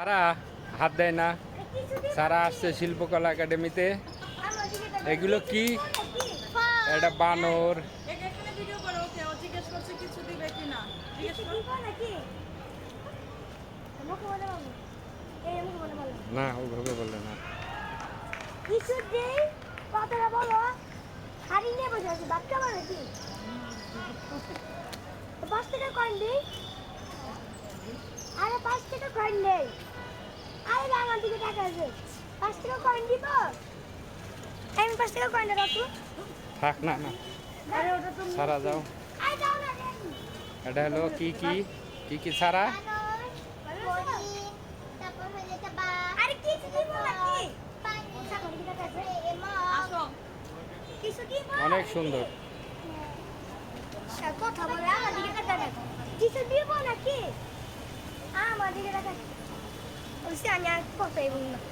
সারা হাত দেয় না। সারা আসছে শিল্পকলা একাডেমিতে। এগুলো কি? এটা বানর। না ওইভাবে বললে না। কিছু দেই কথাটা বলো। হাড়ি নিয়ে বসে আছি বাচ্চা মানে কি 5 টাকা কয়েন দিই। আরে 5 টাকা কয়েন নেই। আরে আমার দিকে টাকা আছে 5 টাকা কয়েন দিব। আমি 5 টাকা কয়েনটা রাখো। থাক না না আরে ওটা তো সারা যাও। আই দাও না রে। এটা হলো কি কি কি কি সারা? তারপর হইলে তা বা আরে কিছু দিব নাকি পানি সাগর দিকে টাকা আছে এমা আসো কিছু দিব অনেক সুন্দর। কথা বলে আমার দিকে টাকা রাখো কিছু দিব নাকি আমার দিকে টাকা ওই আমি আর কথাই বললাম